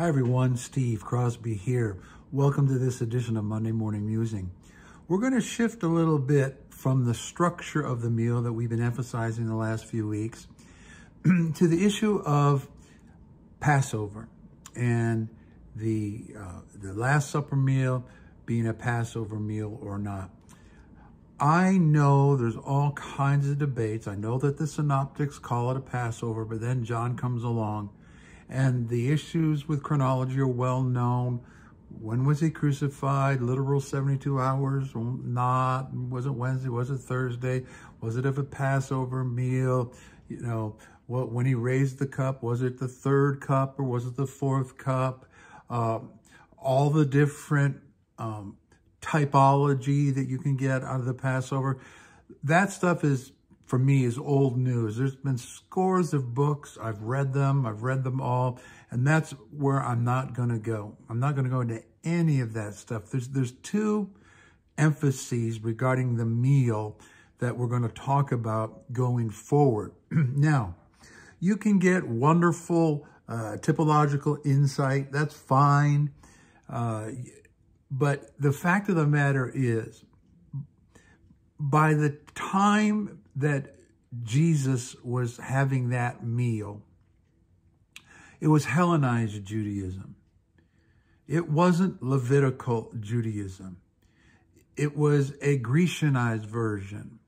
Hi everyone, Steve Crosby here. Welcome to this edition of Monday Morning Musing. We're going to shift a little bit from the structure of the meal that we've been emphasizing the last few weeks to the issue of Passover and the Last Supper meal being a Passover meal or not. I know there's all kinds of debates. I know that the synoptics call it a Passover, but then John comes along and the issues with chronology are well known. When was he crucified? Literal 72 hours? Not. Was it Wednesday? Was it Thursday? Was it of a Passover meal? You know, when he raised the cup, was it the third cup or was it the fourth cup? All the different typology that you can get out of the Passover. That stuff is, for me, is old news. There's been scores of books. I've read them all. And that's where I'm not going to go. I'm not going to go into any of that stuff. There's two emphases regarding the meal that we're going to talk about going forward. Now, you can get wonderful typological insight. That's fine. But the fact of the matter is, by the time that Jesus was having that meal, it was Hellenized Judaism. It wasn't Levitical Judaism. It was a Grecianized version.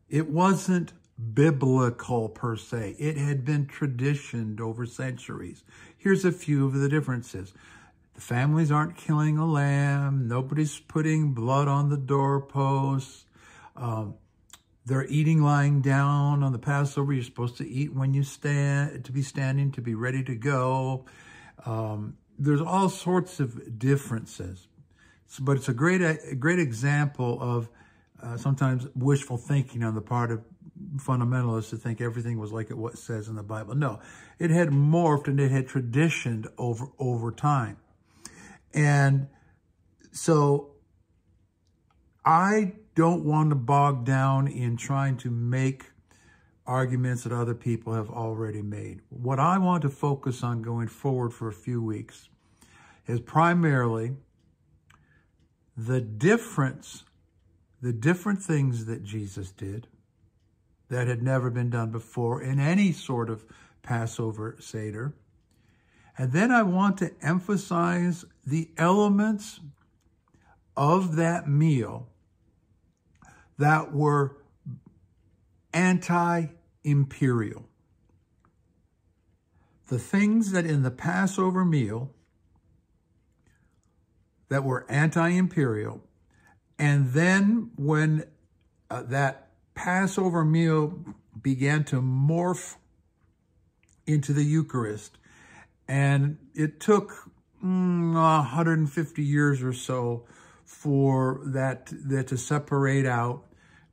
It wasn't biblical per se. It had been traditioned over centuries. Here's a few of the differences. The families aren't killing a lamb. Nobody's putting blood on the doorposts. They're eating lying down on the Passover. You're supposed to eat when you stand, to be standing, to be ready to go. There's all sorts of differences. But it's a great example of sometimes wishful thinking on the part of fundamentalists to think everything was like it says in the Bible. No, it had morphed and it had traditioned over time. And so I don't want to bog down in trying to make arguments that other people have already made. What I want to focus on going forward for a few weeks is primarily the different things that Jesus did that had never been done before in any sort of Passover Seder. And then I want to emphasize the elements of that meal that were anti-imperial. The things that in the Passover meal that were anti-imperial, and then when that Passover meal began to morph into the Eucharist, and it took 150 years or so for that to separate out.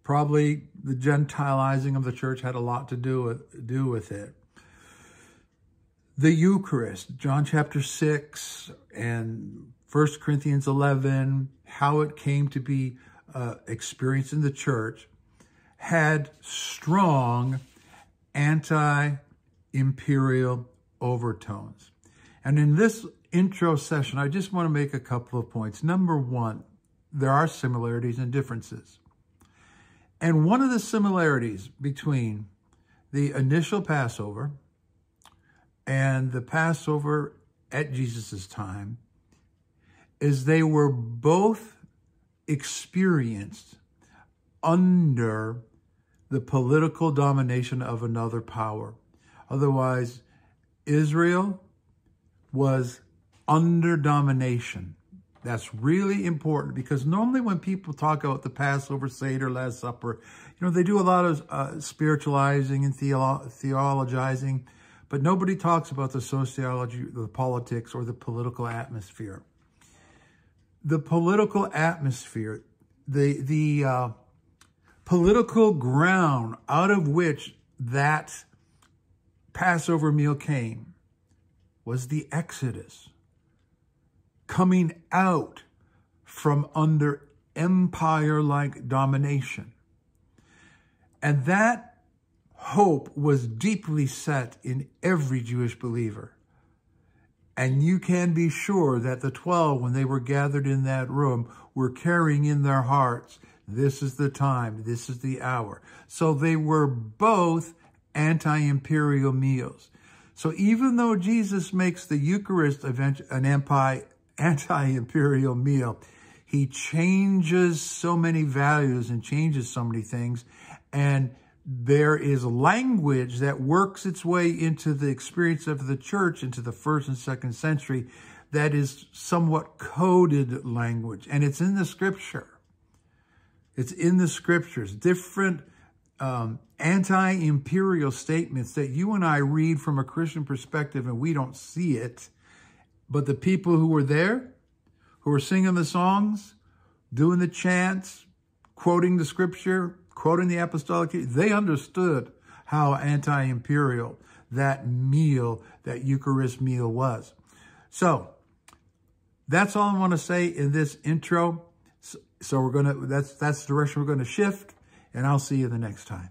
Probably the Gentilizing of the church had a lot to do with it. The Eucharist, John chapter 6 and 1 Corinthians 11, how it came to be experienced in the church, had strong anti-imperial overtones. And in this intro session, I just want to make a couple of points. Number one, there are similarities and differences. And one of the similarities between the initial Passover and the Passover at Jesus' time is they were both experienced under the political domination of another power. Otherwise, Israel was under domination. That's really important because normally when people talk about the Passover, Seder, Last Supper, they do a lot of spiritualizing and theologizing, but nobody talks about the sociology, the politics, or the political atmosphere. The political atmosphere, the political ground out of which that Passover meal came was the Exodus, coming out from under empire-like domination. And that hope was deeply set in every Jewish believer. And you can be sure that the 12, when they were gathered in that room, were carrying in their hearts, this is the time, this is the hour. So they were both anti-imperial meals. So even though Jesus makes the Eucharist an anti-imperial meal, he changes so many values and changes so many things. And there is language that works its way into the experience of the church into the 1st and 2nd century that is somewhat coded language. And it's in the scripture. It's in the scriptures. Different anti-imperial statements that you and I read from a Christian perspective and we don't see it. But the people who were there, who were singing the songs, doing the chants, quoting the scripture, quoting the apostolic, they understood how anti-imperial that meal, that Eucharist meal was. So that's all I want to say in this intro. So we're going to, that's the direction we're going to shift, and I'll see you the next time.